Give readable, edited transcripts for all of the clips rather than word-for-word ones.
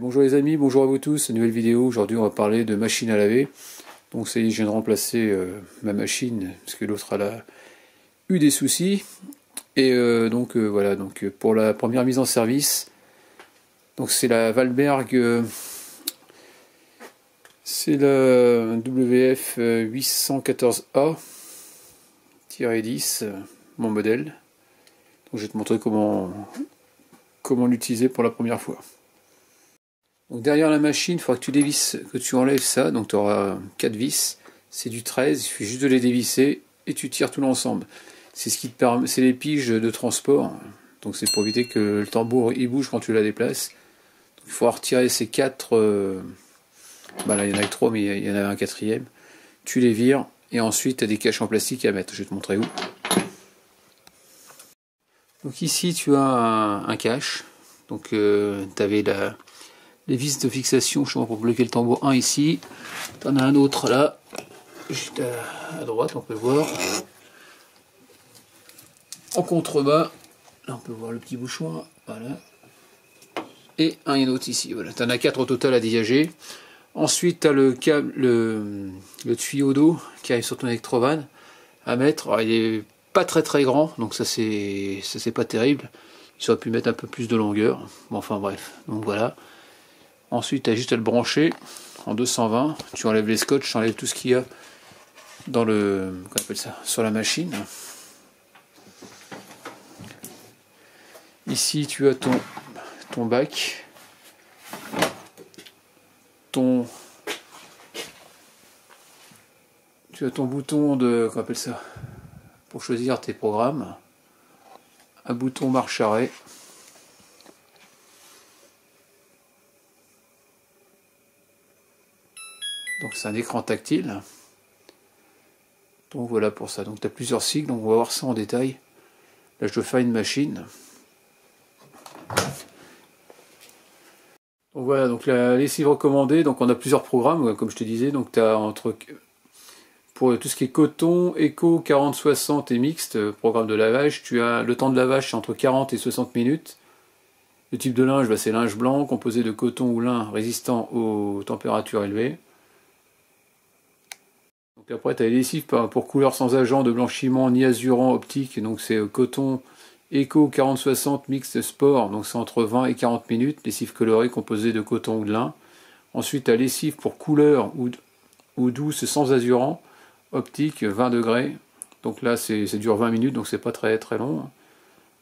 Bonjour les amis, bonjour à vous tous, nouvelle vidéo. Aujourd'hui on va parler de machine à laver. Donc ça y est, je viens de remplacer ma machine parce que l'autre a eu des soucis. Et voilà, donc pour la première mise en service, donc c'est la Valberg, c'est la WF 814A-10, mon modèle. Donc je vais te montrer comment l'utiliser pour la première fois. Donc derrière la machine, il faudra que tu dévisses, que tu enlèves ça, donc tu auras 4 vis, c'est du 13, il suffit juste de les dévisser et tu tires tout l'ensemble. C'est ce qui te permet, c'est les piges de transport, donc c'est pour éviter que le tambour il bouge quand tu la déplaces. Donc, il faudra retirer ces 4, là il y en a que 3 mais il y en a un quatrième, tu les vires et ensuite tu as des caches en plastique à mettre, je vais te montrer où. Donc ici tu as un cache, donc tu avais les vis de fixation justement pour bloquer le tambour, un ici, tu en as un autre là, juste à droite, on peut voir, en contrebas, là on peut voir le petit bouchon, voilà, et un autre ici, voilà, tu en as 4 au total à dégager. Ensuite tu as le câble, le tuyau d'eau qui arrive sur ton électrovanne à mettre. Alors, il est pas très grand, donc ça c'est pas terrible, il aurait pu mettre un peu plus de longueur, bon, enfin bref, donc voilà. Ensuite, tu as juste à le brancher en 220. Tu enlèves les scotch, tu enlèves tout ce qu'il y a dans le, qu'on appelle ça, sur la machine. Ici, tu as ton bac, tu as ton bouton de, qu'on appelle ça, pour choisir tes programmes, un bouton marche arrêt. Donc c'est un écran tactile. Donc voilà pour ça. Donc tu as plusieurs cycles, donc on va voir ça en détail. Là je dois faire une machine. Donc voilà, donc la lessive recommandée, donc on a plusieurs programmes, comme je te disais, donc tu as pour tout ce qui est coton, éco, 40, 60 et mixte, programme de lavage, tu as le temps de lavage c'est entre 40 et 60 minutes. Le type de linge, c'est linge blanc, composé de coton ou lin résistant aux températures élevées. Donc après, tu as les lessives pour couleur sans agent de blanchiment ni azurant optique, donc c'est coton Eco 40-60 mixte sport, donc c'est entre 20 et 40 minutes, lessive colorée composée de coton ou de lin. Ensuite, tu as lessive pour couleur ou douce sans azurant, optique 20 degrés, donc là ça dure 20 minutes, donc c'est pas très long.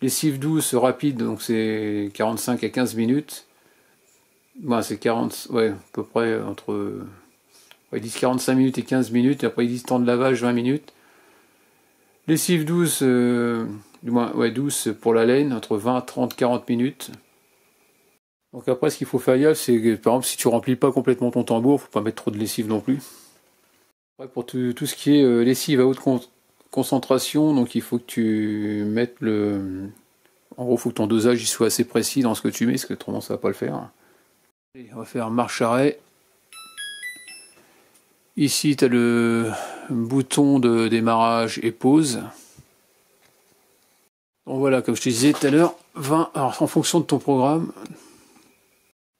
Lessive douce rapide, donc c'est 45 à 15 minutes. C'est 40, ouais, à peu près entre... Ils disent 45 minutes et 15 minutes, et après ils disent temps de lavage 20 minutes. Lessive douce, douce pour la laine, entre 20, 30, 40 minutes. Donc après ce qu'il faut faire gaffe, c'est que par exemple si tu remplis pas complètement ton tambour, faut pas mettre trop de lessive non plus. Après, pour tout ce qui est lessive à haute concentration, donc il faut que tu mettes en gros, il faut que ton dosage il soit assez précis dans ce que tu mets, parce que autrement ça va pas le faire. Allez, on va faire marche arrêt. Ici, tu as le bouton de démarrage et pause. Donc voilà, comme je te disais tout à l'heure, 20, alors en fonction de ton programme.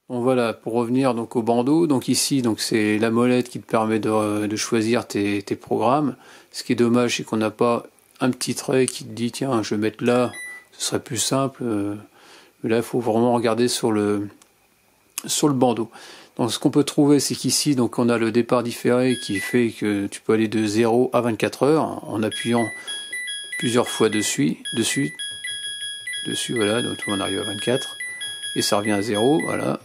Donc voilà, pour revenir donc au bandeau, donc ici, donc c'est la molette qui te permet de choisir tes programmes. Ce qui est dommage, c'est qu'on n'a pas un petit trait qui te dit, tiens, je vais mettre là, ce serait plus simple. Mais là, il faut vraiment regarder sur le bandeau. Donc ce qu'on peut trouver, c'est qu'ici donc on a le départ différé qui fait que tu peux aller de 0 à 24 heures en appuyant plusieurs fois dessus, voilà, donc on arrive à 24 et ça revient à 0, voilà.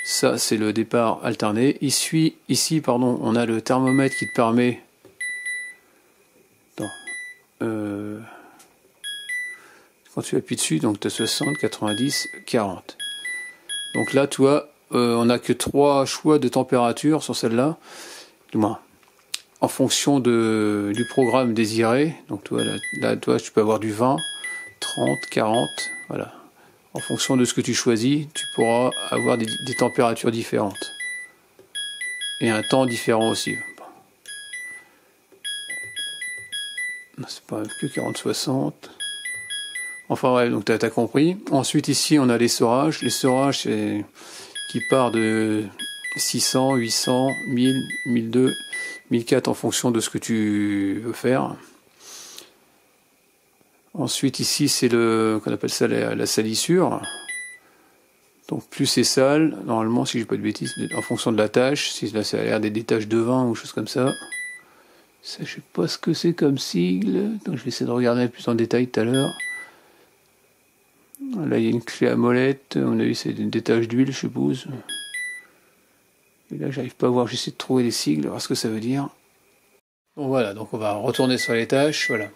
Ça c'est le départ alterné. Ici, on a le thermomètre qui te permet quand tu appuies dessus, donc tu as 60, 90, 40. Donc là, tu vois, on n'a que 3 choix de température sur celle-là, du moins en fonction du programme désiré. Donc toi, là, tu peux avoir du 20, 30, 40, voilà. En fonction de ce que tu choisis, tu pourras avoir des températures différentes. Et un temps différent aussi. C'est pas que 40-60. Enfin ouais, donc t'as compris. Ensuite ici on a l'essorage. L'essorage c'est qui part de 600, 800, 1000, 1002, 1004 en fonction de ce que tu veux faire. Ensuite ici c'est le qu'on appelle ça la salissure. Donc plus c'est sale, normalement si j'ai pas de bêtises, en fonction de la tâche, si là ça a l'air des taches de vin ou choses comme ça. Ça je sais pas ce que c'est comme sigle, donc je vais essayer de regarder plus en détail tout à l'heure. Là il y a une clé à molette, on a vu c'est des taches d'huile je suppose. Et là j'arrive pas à voir, j'essaie de trouver les sigles, voir ce que ça veut dire. Bon voilà, donc on va retourner sur les tâches, voilà.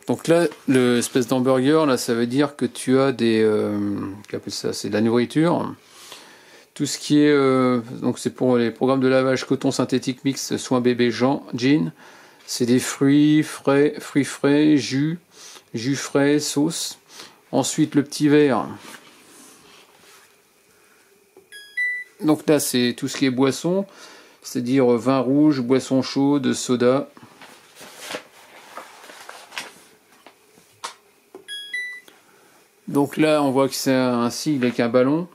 Donc là, l'espèce d'hamburger, là, ça veut dire que tu as des... qu'appelle ça, c'est de la nourriture. Tout ce qui est... donc c'est pour les programmes de lavage coton synthétique mixte, soin bébé jean. C'est des fruits frais, jus frais, sauce. Ensuite, le petit verre. Donc là, c'est tout ce qui est boisson, c'est-à-dire vin rouge, boisson chaude, soda. Donc là, on voit que c'est un sigle avec un ballon.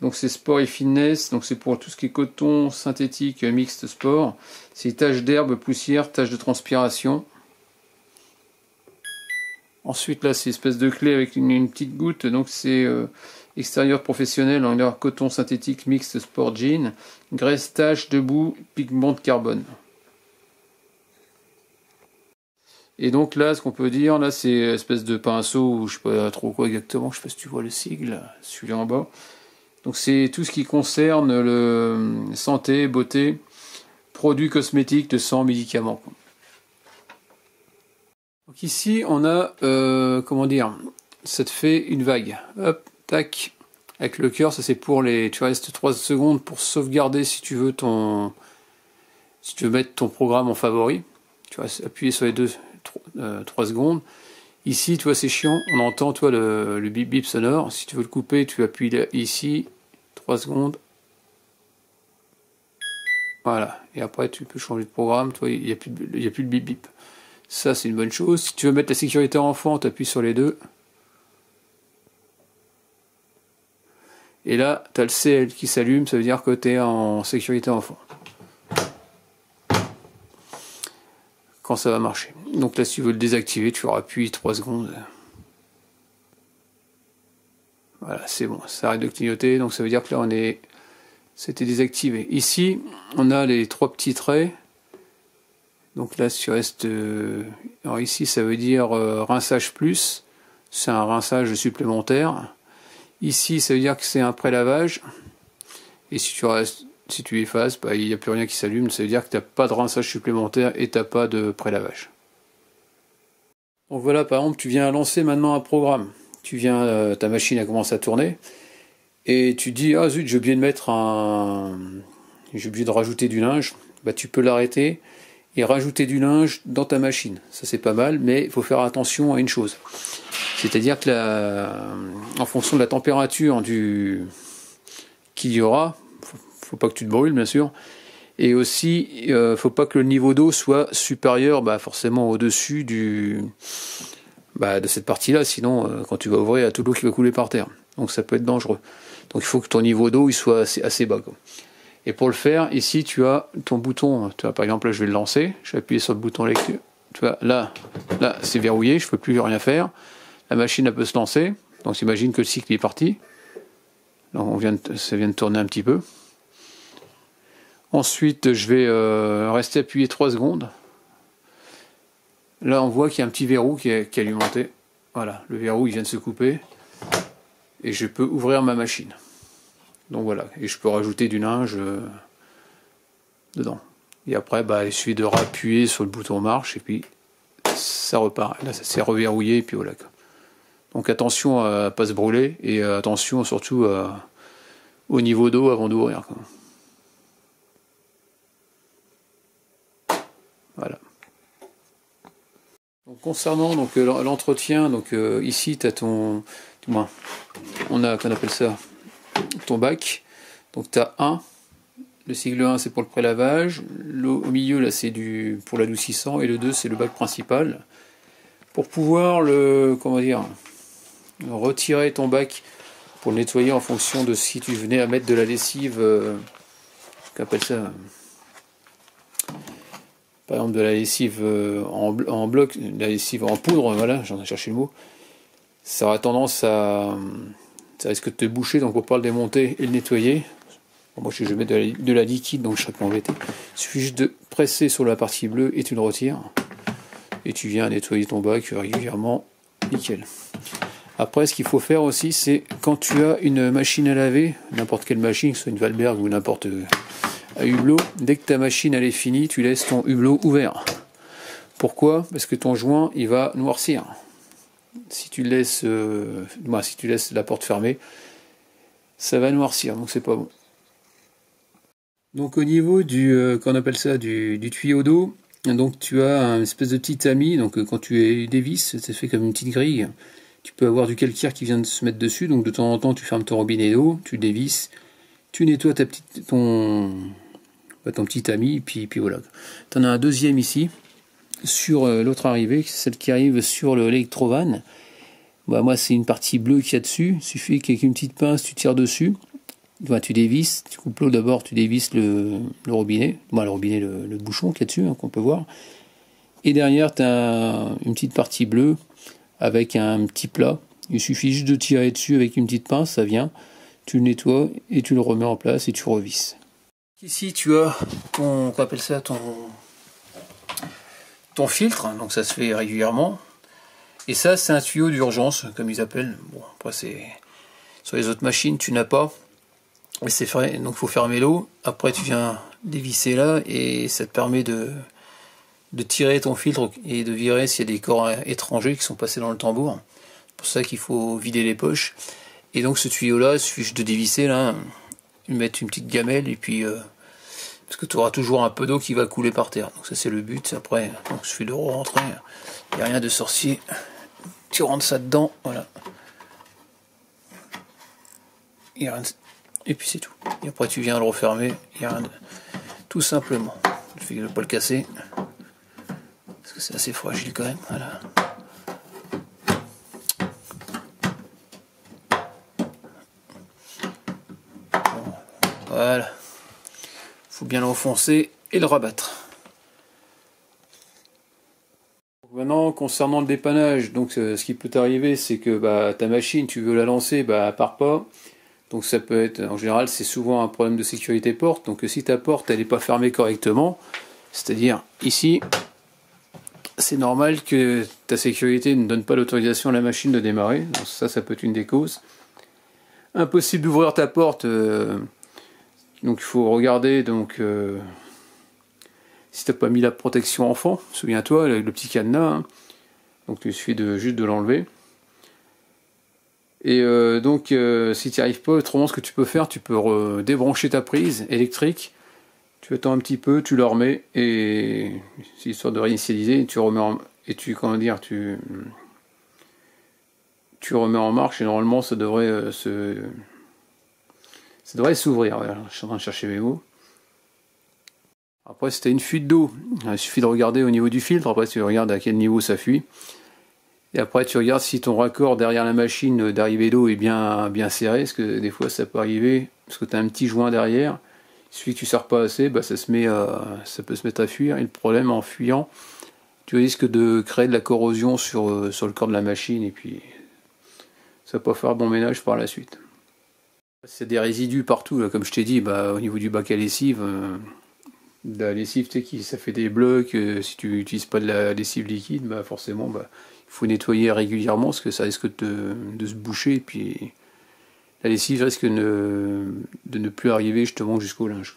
Donc c'est sport et fitness. Donc c'est pour tout ce qui est coton synthétique mixte sport. C'est taches d'herbe, poussière, taches de transpiration. Ensuite là, c'est une espèce de clé avec une petite goutte. Donc c'est extérieur professionnel en coton synthétique mixte sport jean. Graisse, tache, debout, pigment de carbone. Et donc là, ce qu'on peut dire, là, c'est une espèce de pinceau, ou je sais pas trop quoi exactement, je sais pas si tu vois le sigle, celui-là en bas. Donc c'est tout ce qui concerne le santé, beauté, produits cosmétiques, de sang, médicaments. Donc ici, on a, comment dire, ça te fait une vague. Hop, tac, avec le cœur, ça c'est pour les... Tu restes 3 secondes pour sauvegarder si tu veux mettre ton programme en favori. Tu vas appuyer sur les 3 secondes. Ici, tu vois, c'est chiant. On entend, toi, le bip bip sonore. Si tu veux le couper, tu appuies là, ici, 3 secondes. Voilà. Et après, tu peux changer de programme. Toi, il n'y a plus de bip bip. Ça, c'est une bonne chose. Si tu veux mettre la sécurité enfant, tu appuies sur les deux. Et là, tu as le CL qui s'allume. Ça veut dire que tu es en sécurité enfant. Quand ça va marcher. Donc là, si tu veux le désactiver, tu appuies 3 secondes. Voilà, c'est bon, ça arrête de clignoter, donc ça veut dire que là, c'était désactivé. Ici, on a les 3 petits traits. Donc là, si tu restes... alors ici, ça veut dire rinçage plus. C'est un rinçage supplémentaire. Ici, ça veut dire que c'est un pré-lavage. Et si tu effaces, bah, il n'y a plus rien qui s'allume, ça veut dire que tu n'as pas de rinçage supplémentaire et tu n'as pas de pré-lavage. Donc voilà, par exemple, tu viens lancer maintenant un programme. Ta machine a commencé à tourner, et tu dis, ah zut, j'ai oublié de rajouter du linge. Bah, tu peux l'arrêter et rajouter du linge dans ta machine. Ça c'est pas mal, mais il faut faire attention à une chose. C'est-à-dire que en fonction de la température qu'il y aura, faut pas que tu te brûles bien sûr, et aussi faut pas que le niveau d'eau soit supérieur forcément au-dessus de cette partie-là, sinon quand tu vas ouvrir, il y a toute l'eau qui va couler par terre. Donc ça peut être dangereux. Donc il faut que ton niveau d'eau il soit assez bas, quoi. Et pour le faire, ici tu as ton bouton, tu vois, par exemple là je vais le lancer, je vais appuyer sur le bouton lecture. Tu vois, là c'est verrouillé, je peux plus rien faire. La machine elle peut se lancer, donc imagine que le cycle est parti. Donc ça vient de tourner un petit peu. Ensuite je vais rester appuyé 3 secondes. Là on voit qu'il y a un petit verrou qui est alimenté. Voilà, le verrou il vient de se couper. Et je peux ouvrir ma machine. Donc voilà, et je peux rajouter du linge dedans. Et après, il suffit de rappuyer sur le bouton marche et puis ça repart. Là, ça s'est reverrouillé et puis voilà. Donc attention à ne pas se brûler et attention surtout au niveau d'eau avant d'ouvrir. Voilà. Donc, concernant l'entretien, ici tu as on appelle ça ton bac. Donc tu as le sigle 1 c'est pour le prélavage, au milieu là c'est pour l'adoucissant et le 2 c'est le bac principal. Pour pouvoir retirer ton bac pour le nettoyer en fonction de si tu venais à mettre de la lessive, qu'appelle ça, par exemple de la lessive en bloc, de la lessive en poudre, voilà, j'en ai cherché le mot, ça aura tendance à... ça risque de te boucher, donc pour pouvoir le démonter et le nettoyer, bon, moi je vais mettre de la liquide, donc je serai pas embêté. Il suffit juste de presser sur la partie bleue et tu le retires. Et tu viens nettoyer ton bac régulièrement, nickel. Après, ce qu'il faut faire aussi, c'est quand tu as une machine à laver, n'importe quelle machine, que ce soit une Valberg ou n'importe à hublot, dès que ta machine elle est finie, tu laisses ton hublot ouvert. Pourquoi? Parce que ton joint il va noircir. Si tu laisses, si tu laisses la porte fermée, ça va noircir, donc c'est pas bon. Donc au niveau du, qu'on appelle ça, du tuyau d'eau, donc tu as un espèce de petit tamis, donc quand tu dévisses, c'est fait comme une petite grille. Tu peux avoir du calcaire qui vient de se mettre dessus, donc de temps en temps tu fermes ton robinet d'eau, tu dévisses, tu nettoies ton petit tamis, puis voilà. Tu en as un deuxième ici, sur l'autre arrivée, celle qui arrive sur l'électrovan. Bah, moi c'est une partie bleue qu'il y a dessus, il suffit qu'avec une petite pince tu tires dessus, bah, tu dévisses, tu coupes l'eau d'abord, tu dévisses le robinet, le bouchon qu'il y a dessus, hein, qu'on peut voir. Et derrière tu as une petite partie bleue, avec un petit plat, il suffit juste de tirer dessus avec une petite pince, ça vient, tu le nettoies et tu le remets en place et tu revisses. Ici tu as ton, qu'on appelle ça, ton filtre, donc ça se fait régulièrement, et ça c'est un tuyau d'urgence, comme ils appellent. Bon, après c'est sur les autres machines tu n'as pas, et c'est frais, donc il faut fermer l'eau, après tu viens dévisser là, et ça te permet de tirer ton filtre et de virer s'il y a des corps étrangers qui sont passés dans le tambour. C'est pour ça qu'il faut vider les poches. Et donc ce tuyau là, il suffit juste de dévisser là, mettre une petite gamelle et puis parce que tu auras toujours un peu d'eau qui va couler par terre. Donc ça c'est le but. Après, donc il suffit de rentrer. Il n'y a rien de sorcier. Tu rentres ça dedans, voilà. Et puis c'est tout. Et après tu viens le refermer. Il n'y a rien de... Tout simplement. Il suffit de ne pas le casser. Parce que c'est assez fragile quand même, voilà. Voilà. Faut bien l'enfoncer et le rabattre. Maintenant, concernant le dépannage, donc ce qui peut t'arriver, c'est que ta machine, tu veux la lancer, elle part pas. Donc ça peut être, en général, c'est souvent un problème de sécurité porte. Donc si ta porte, elle n'est pas fermée correctement, c'est-à-dire ici, c'est normal que ta sécurité ne donne pas l'autorisation à la machine de démarrer. Donc ça peut être une des causes. Impossible d'ouvrir ta porte. Donc il faut regarder si tu n'as pas mis la protection enfant. Souviens-toi, le petit cadenas. Hein. Donc il suffit juste de l'enlever. Et si tu n'y arrives pas, autrement ce que tu peux faire, tu peux débrancher ta prise électrique. Tu attends un petit peu, tu le remets, et c'est histoire de réinitialiser, tu remets tu remets en marche, et normalement ça devrait s'ouvrir. Voilà, je suis en train de chercher mes mots. Après, si tu as une fuite d'eau, il suffit de regarder au niveau du filtre, après tu regardes à quel niveau ça fuit. Et après tu regardes si ton raccord derrière la machine d'arrivée d'eau est bien serré, parce que des fois ça peut arriver, parce que tu as un petit joint derrière. Il suffit que tu ne serres pas assez, ça peut se mettre à fuir. Et le problème, en fuyant, tu risques de créer de la corrosion sur le corps de la machine, et puis ça va pas faire bon ménage par la suite. C'est des résidus partout, là, comme je t'ai dit, au niveau du bac à lessive, de la lessive, ça fait des blocs. Si tu n'utilises pas de la lessive liquide, forcément, il faut nettoyer régulièrement, parce que ça risque de se boucher, et puis la lessive risque de ne plus arriver justement jusqu'au linge.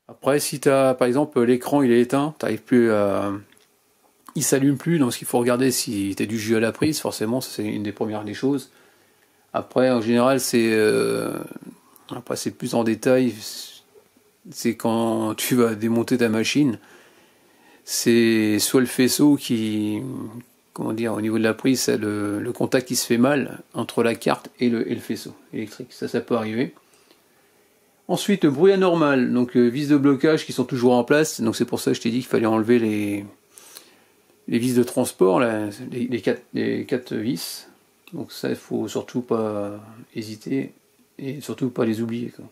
Après, si tu as, par exemple, l'écran il est éteint, t'arrives plus à... il s'allume plus, donc il faut regarder si tu as du jus à la prise, forcément, ça c'est une des premières des choses. Après, en général, après c'est plus en détail, c'est quand tu vas démonter ta machine, c'est soit le faisceau qui... Comment dire, au niveau de la prise, c'est le contact qui se fait mal entre la carte et le faisceau électrique. Ça peut arriver. Ensuite, le bruit anormal, donc vis de blocage qui sont toujours en place. Donc c'est pour ça que je t'ai dit qu'il fallait enlever les vis de transport, là, les quatre vis. Donc ça, il faut surtout pas hésiter et surtout pas les oublier, quoi.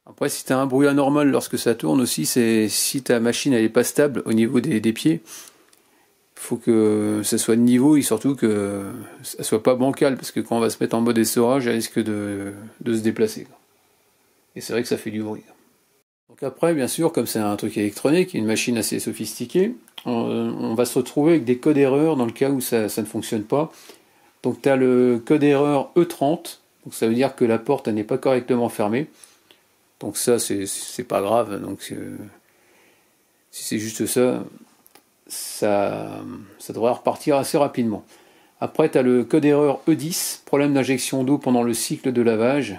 Après, si tu as un bruit anormal lorsque ça tourne aussi, c'est si ta machine elle est pas stable au niveau des pieds, il faut que ça soit de niveau et surtout que ça soit pas bancal, parce que quand on va se mettre en mode essorage, elle risque de se déplacer, quoi. Et c'est vrai que ça fait du bruit. Donc après, bien sûr, comme c'est un truc électronique, une machine assez sophistiquée, on va se retrouver avec des codes erreurs dans le cas où ça ne fonctionne pas. Donc tu as le code erreur E30, donc ça veut dire que la porte n'est pas correctement fermée. Donc ça, c'est pas grave. Donc si c'est juste ça, ça devrait repartir assez rapidement. Après, tu as le code erreur E10, problème d'injection d'eau pendant le cycle de lavage.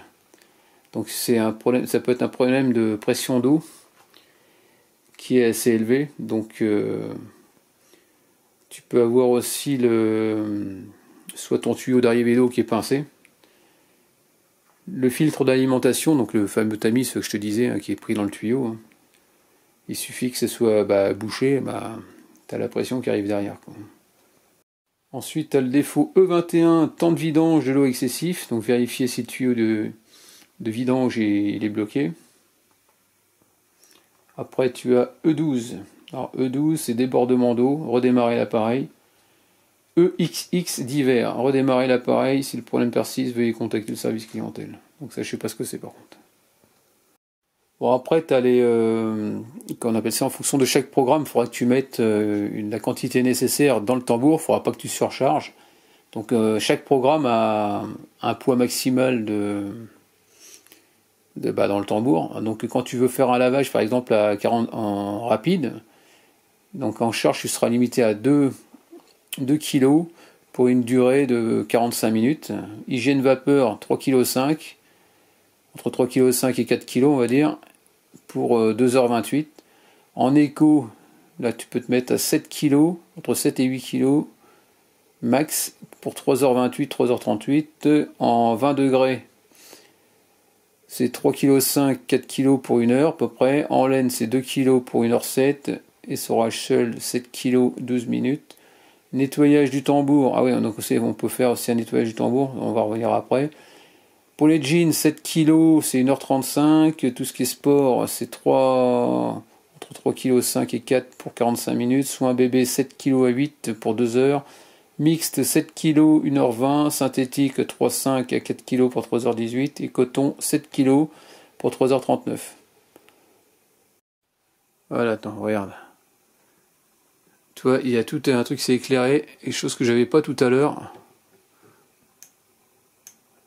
Donc c'est un problème, ça peut être un problème de pression d'eau qui est assez élevé. Donc tu peux avoir aussi soit ton tuyau d'arrivée d'eau qui est pincé. Le filtre d'alimentation, donc le fameux tamis, ce que je te disais, hein, qui est pris dans le tuyau, hein. Il suffit que ce soit bouché, tu as la pression qui arrive derrière, quoi. Ensuite, tu as le défaut E21, temps de vidange de l'eau excessif, donc vérifier si le tuyau de vidange il est bloqué. Après, tu as E12. Alors E12, c'est débordement d'eau, redémarrer l'appareil. EXX divers, redémarrer l'appareil, si le problème persiste, veuillez contacter le service clientèle. Donc ça, je sais pas ce que c'est par contre. Bon, après, tu as qu'on appelle ça en fonction de chaque programme, il faudra que tu mettes la quantité nécessaire dans le tambour, il ne faudra pas que tu surcharges. Donc chaque programme a un poids maximal dans le tambour. Donc quand tu veux faire un lavage, par exemple à 40 en rapide, donc en charge, tu seras limité à 2 kg pour une durée de 45 minutes. Hygiène vapeur 3,5 kg, entre 3,5 kg et 4 kg on va dire, pour 2h28. En éco, là tu peux te mettre à 7 kg, entre 7 et 8 kg max pour 3h28, 3h38. En 20 degrés, c'est 3,5 kg, 4 kg pour 1 heure à peu près. En laine, c'est 2 kg pour 1h07. Essorage seul, 7 kg, 12 minutes. Nettoyage du tambour, ah oui, donc on peut faire aussi un nettoyage du tambour, on va revenir après. Pour les jeans, 7 kg, c'est 1h35. Tout ce qui est sport, c'est entre 3,5 kg et 4 pour 45 minutes. Soin bébé, 7 kg à 8 pour 2 heures. Mixte, 7 kg, 1h20. Synthétique, 3,5 à 4 kg pour 3h18. Et coton, 7 kg pour 3h39. Voilà, attends, regarde. Tu vois, il y a tout un truc, c'est éclairé, et chose que j'avais pas tout à l'heure.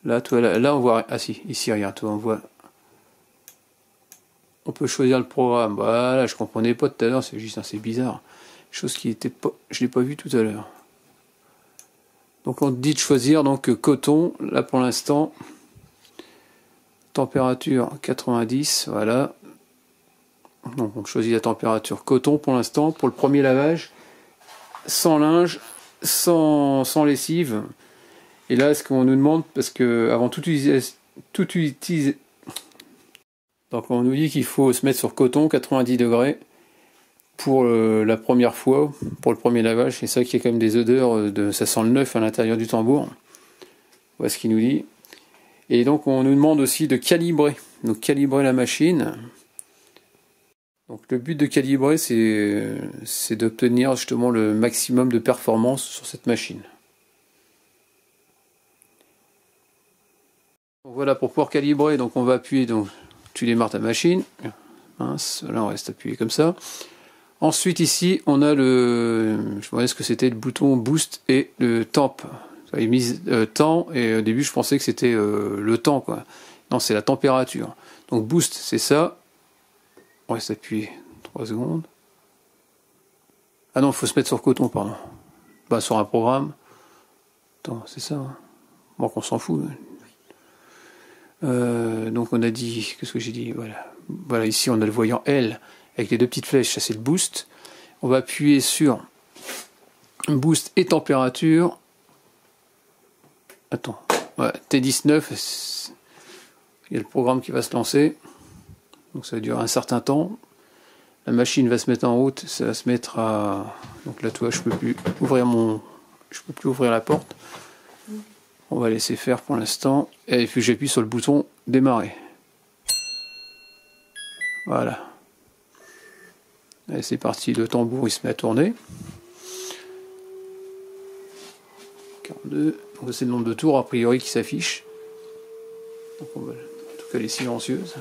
Là, tu vois, là, on voit. Ah si, ici, regarde, tu vois, on voit. On peut choisir le programme. Voilà, je comprenais pas tout à l'heure, c'est juste assez bizarre. Chose qui était pas. Je l'ai pas vu tout à l'heure. Donc on te dit de choisir donc coton, là pour l'instant. Température 90, voilà. Donc on choisit la température coton pour l'instant, pour le premier lavage. Sans linge, sans lessive. Et là, ce qu'on nous demande, parce que avant tout utiliser, donc on nous dit qu'il faut se mettre sur coton 90 degrés pour la première fois, pour le premier lavage. Et ça qu'il y a quand même des odeurs ça sent le neuf à l'intérieur du tambour. Voilà ce qu'il nous dit. Et donc on nous demande aussi de calibrer. Donc calibrer la machine. Donc le but de calibrer, c'est d'obtenir justement le maximum de performance sur cette machine. Donc voilà, pour pouvoir calibrer, donc on va appuyer, donc tu démarres ta machine. Mince, là on reste appuyé comme ça. Ensuite ici, on a je me demandais ce que c'était le bouton boost et le temp. J'avais mis temps, et au début je pensais que c'était le temps, quoi. Non, c'est la température. Donc boost, c'est ça. On reste appuyé 3 secondes. Ah non, il faut se mettre sur coton, pardon. Sur un programme. Attends, c'est ça. Hein. Bon, qu'on s'en fout. Donc on a dit, qu'est-ce que j'ai dit, voilà. Voilà, ici on a le voyant L avec les deux petites flèches, ça c'est le boost. On va appuyer sur boost et température. Attends, ouais, T19, il y a le programme qui va se lancer. Donc ça va durer un certain temps. La machine va se mettre en route, ça va se mettre à. Donc là, toi, je peux plus ouvrir la porte. On va laisser faire pour l'instant. Et puis j'appuie sur le bouton démarrer. Voilà. Allez, c'est parti, le tambour il se met à tourner. 42. Donc c'est le nombre de tours a priori qui s'affiche. Donc on va, en tout cas elle est silencieuse.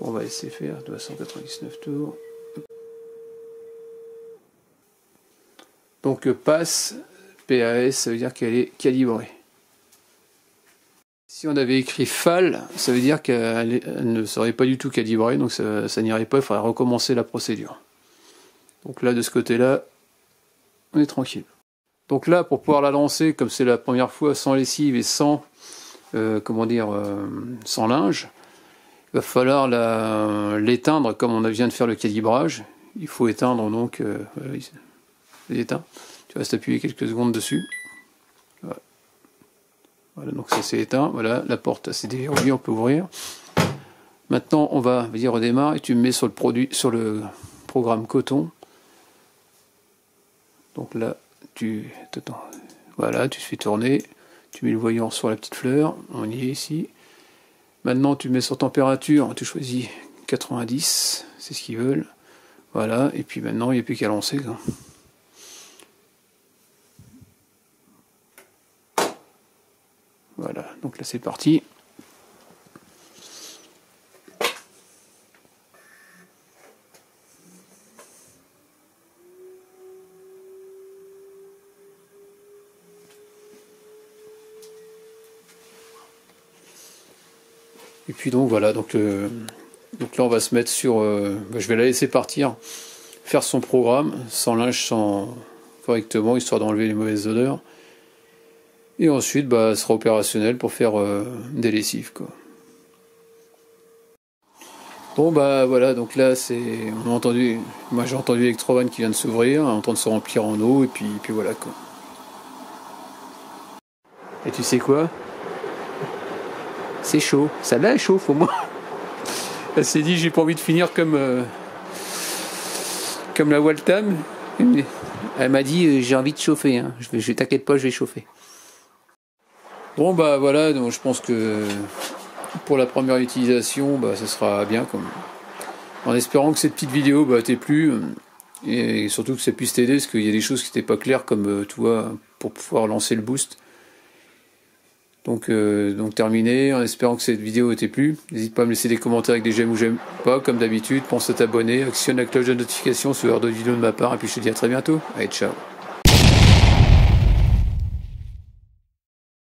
On va laisser faire 299 tours. Donc passe, PAS, ça veut dire qu'elle est calibrée. Si on avait écrit FAL, ça veut dire qu'elle ne serait pas du tout calibrée, donc ça n'irait pas, il faudrait recommencer la procédure. Donc là, de ce côté-là, on est tranquille. Donc là, pour pouvoir la lancer, comme c'est la première fois, sans lessive et sans, sans linge, il va falloir l'éteindre comme on vient de faire le calibrage. Il faut éteindre donc, éteint. Tu restes appuyé quelques secondes dessus. Voilà. Voilà, donc ça c'est éteint. Voilà, la porte s'est déverrouillée, on peut ouvrir. Maintenant, on va dire redémarre et tu me mets sur le programme coton. Donc là, voilà, tu fais tourner. Tu mets le voyant sur la petite fleur. On y est ici. Maintenant, tu mets sur température, tu choisis 90, c'est ce qu'ils veulent. Voilà, et puis maintenant, il n'y a plus qu'à lancer. Voilà, donc là c'est parti. Et puis donc voilà, donc là on va se mettre sur, je vais la laisser partir, faire son programme, sans linge, correctement, histoire d'enlever les mauvaises odeurs. Et ensuite, elle sera opérationnelle pour faire des lessives, quoi. Bon voilà, donc là moi j'ai entendu Electrovan qui vient de s'ouvrir, en train de se remplir en eau, et puis voilà quoi. Et tu sais quoi? C'est chaud, ça là est chauffe au moins. Elle s'est dit j'ai pas envie de finir comme la Waltham. Elle m'a dit j'ai envie de chauffer, hein. Je t'inquiète pas, je vais chauffer. Bon voilà, donc je pense que pour la première utilisation, ça sera bien, en espérant que cette petite vidéo t'ait plu, et surtout que ça puisse t'aider, parce qu'il y a des choses qui n'étaient pas claires, comme tu vois, pour pouvoir lancer le boost. Donc terminé, en espérant que cette vidéo t'ait plu. N'hésite pas à me laisser des commentaires avec des j'aime ou j'aime pas, comme d'habitude. Pense à t'abonner, actionne la cloche de notification sur l'heure de vidéo de ma part, et puis je te dis à très bientôt. Allez, ciao.